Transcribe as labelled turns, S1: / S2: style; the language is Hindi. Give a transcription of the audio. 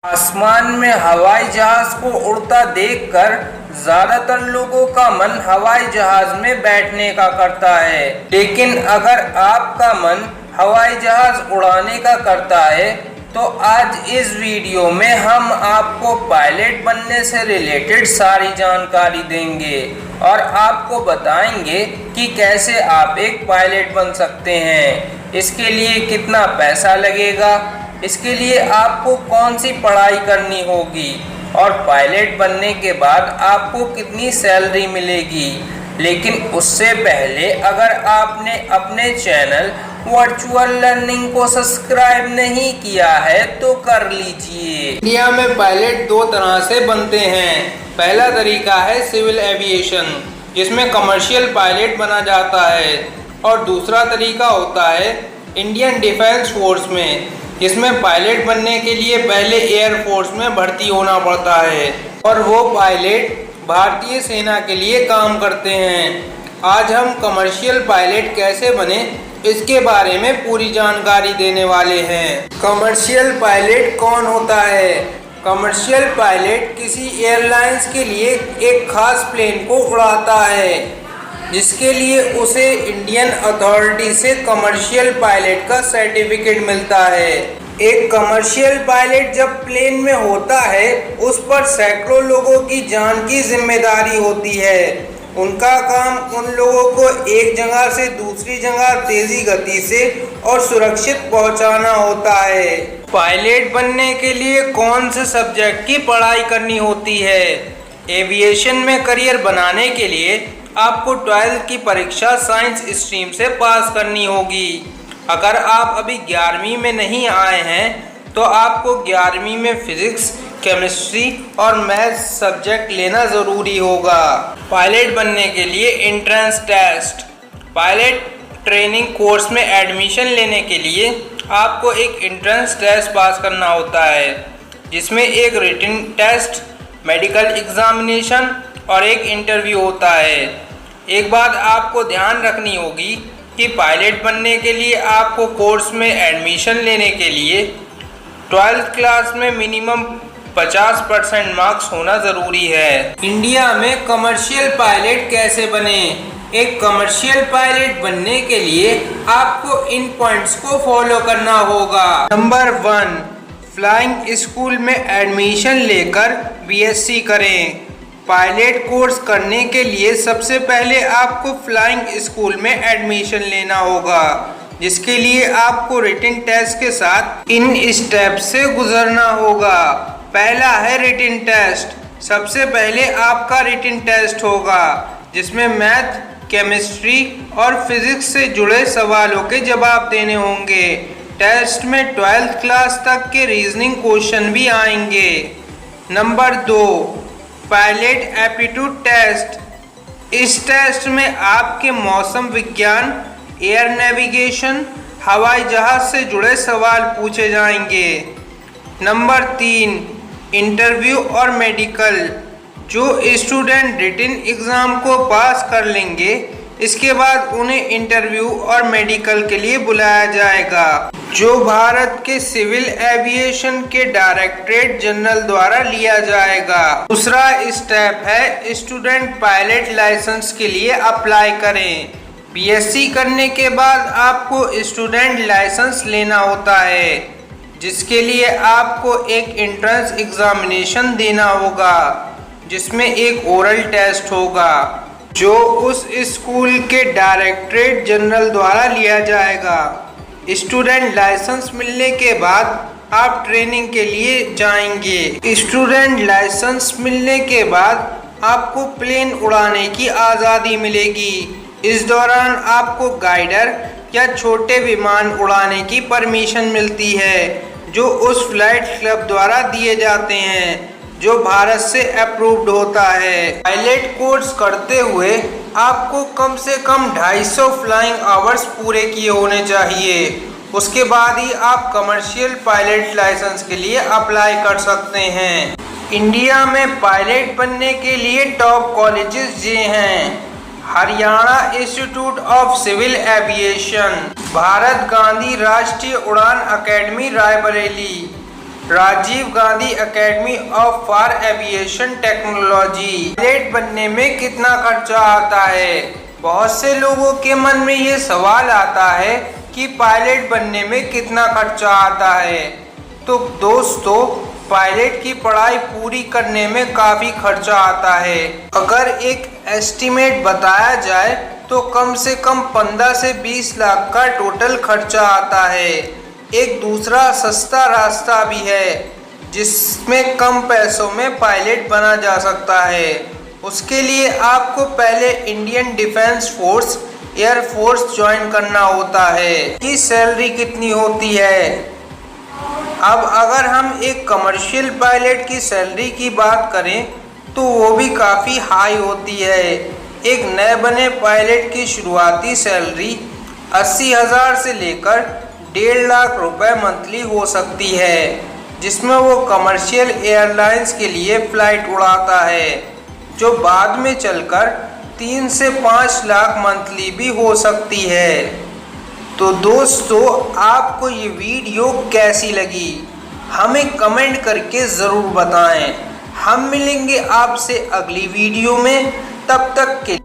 S1: आसमान में हवाई जहाज को उड़ता देखकर ज्यादातर लोगों का मन हवाई जहाज में बैठने का करता है। लेकिन अगर आपका मन हवाई जहाज उड़ाने का करता है तो आज इस वीडियो में हम आपको पायलट बनने से रिलेटेड सारी जानकारी देंगे और आपको बताएंगे कि कैसे आप एक पायलट बन सकते हैं। इसके लिए कितना पैसा लगेगा, इसके लिए आपको कौन सी पढ़ाई करनी होगी और पायलट बनने के बाद आपको कितनी सैलरी मिलेगी। लेकिन उससे पहले अगर आपने अपने चैनल वर्चुअल लर्निंग को सब्सक्राइब नहीं किया है तो कर लीजिए। इंडिया में पायलट दो तरह से बनते हैं। पहला तरीका है सिविल एविएशन, जिसमें कमर्शियल पायलट बना जाता है, और दूसरा तरीका होता है इंडियन डिफेंस फोर्स में, जिसमें पायलट बनने के लिए पहले एयरफोर्स में भर्ती होना पड़ता है और वो पायलट भारतीय सेना के लिए काम करते हैं। आज हम कमर्शियल पायलट कैसे बने इसके बारे में पूरी जानकारी देने वाले हैं। कमर्शियल पायलट कौन होता है? कमर्शियल पायलट किसी एयरलाइंस के लिए एक खास प्लेन को उड़ाता है, जिसके लिए उसे इंडियन अथॉरिटी से कमर्शियल पायलट का सर्टिफिकेट मिलता है। एक कमर्शियल पायलट जब प्लेन में होता है उस पर सैकड़ों लोगों की जान की जिम्मेदारी होती है। उनका काम उन लोगों को एक जगह से दूसरी जगह तेजी गति से और सुरक्षित पहुंचाना होता है। पायलट बनने के लिए कौन से सब्जेक्ट की पढ़ाई करनी होती है? एविएशन में करियर बनाने के लिए आपको 12th की परीक्षा साइंस स्ट्रीम से पास करनी होगी। अगर आप अभी 11वीं में नहीं आए हैं तो आपको 11वीं में फिजिक्स, केमिस्ट्री और मैथ्स सब्जेक्ट लेना ज़रूरी होगा। पायलट बनने के लिए entrance test. Pilot training course में एडमिशन लेने के लिए आपको एक एंट्रेंस टेस्ट पास करना होता है, जिसमें एक रिटन टेस्ट, मेडिकल एग्जामिनेशन और एक इंटरव्यू होता है। एक बात आपको ध्यान रखनी होगी कि पायलट बनने के लिए आपको कोर्स में एडमिशन लेने के लिए 12th क्लास में मिनिमम 50% मार्क्स होना ज़रूरी है। इंडिया में कमर्शियल पायलट कैसे बने? एक कमर्शियल पायलट बनने के लिए आपको इन पॉइंट्स को फॉलो करना होगा। नंबर 1, फ्लाइंग स्कूल में एडमिशन लेकर BSc करें। पायलट कोर्स करने के लिए सबसे पहले आपको फ्लाइंग स्कूल में एडमिशन लेना होगा, जिसके लिए आपको रिटन टेस्ट के साथ इन स्टेप्स से गुजरना होगा। पहला है रिटन टेस्ट। सबसे पहले आपका रिटन टेस्ट होगा, जिसमें मैथ, केमिस्ट्री और फिजिक्स से जुड़े सवालों के जवाब देने होंगे। टेस्ट में 12th क्लास तक के रीजनिंग क्वेश्चन भी आएंगे। Number 2, pilot aptitude test. इस टेस्ट में आपके मौसम विज्ञान, एयर नेविगेशन, हवाई जहाज से जुड़े सवाल पूछे जाएंगे। नंबर 3, इंटरव्यू और मेडिकल। जो स्टूडेंट रिटन एग्ज़ाम को पास कर लेंगे, इसके बाद उन्हें इंटरव्यू और मेडिकल के लिए बुलाया जाएगा, जो भारत के सिविल एविएशन के डायरेक्टरेट जनरल द्वारा लिया जाएगा। दूसरा स्टेप है स्टूडेंट पायलट लाइसेंस के लिए अप्लाई करें। BSc करने के बाद आपको स्टूडेंट लाइसेंस लेना होता है, जिसके लिए आपको एक एंट्रेंस एग्जामिनेशन देना होगा, जिसमें एक ओरल टेस्ट होगा, जो उस स्कूल के डायरेक्टरेट जनरल द्वारा लिया जाएगा। स्टूडेंट लाइसेंस मिलने के बाद आप ट्रेनिंग के लिए जाएंगे। स्टूडेंट लाइसेंस मिलने के बाद आपको प्लेन उड़ाने की आज़ादी मिलेगी। इस दौरान आपको गाइडर या छोटे विमान उड़ाने की परमिशन मिलती है, जो उस फ्लाइट क्लब द्वारा दिए जाते हैं, जो भारत से अप्रूव्ड होता है। पायलट कोर्स करते हुए आपको कम से कम 250 फ्लाइंग आवर्स पूरे किए होने चाहिए। उसके बाद ही आप कमर्शियल पायलट लाइसेंस के लिए अप्लाई कर सकते हैं। इंडिया में पायलट बनने के लिए टॉप कॉलेजेस ये हैं: Haryana institute of civil aviation, Bharat Gandhi Rashtriya Udan academy Raebareli, Rajiv Gandhi academy of for aviation technology. Pilot बनने में कितना खर्चा आता है? बहुत से लोगों के मन में ये सवाल आता है कि पायलट बनने में कितना खर्चा आता है। तो दोस्तों, पायलट की पढ़ाई पूरी करने में काफ़ी खर्चा आता है। अगर एक एस्टीमेट बताया जाए तो कम से कम 15 से 20 लाख का टोटल खर्चा आता है। एक दूसरा सस्ता रास्ता भी है जिसमें कम पैसों में पायलट बना जा सकता है। उसके लिए आपको पहले Indian defence force air force join करना होता है। कि सैलरी कितनी होती है? अब अगर हम एक कमर्शियल पायलट की सैलरी की बात करें तो वो भी काफ़ी हाई होती है। एक नए बने पायलट की शुरुआती सैलरी 80,000 से लेकर 1.5 लाख रुपए मंथली हो सकती है, जिसमें वो कमर्शियल एयरलाइंस के लिए फ़्लाइट उड़ाता है, जो बाद में चलकर 3 से 5 लाख मंथली भी हो सकती है। तो दोस्तों, आपको ये वीडियो कैसी लगी हमें कमेंट करके ज़रूर बताएं। हम मिलेंगे आपसे अगली वीडियो में, तब तक के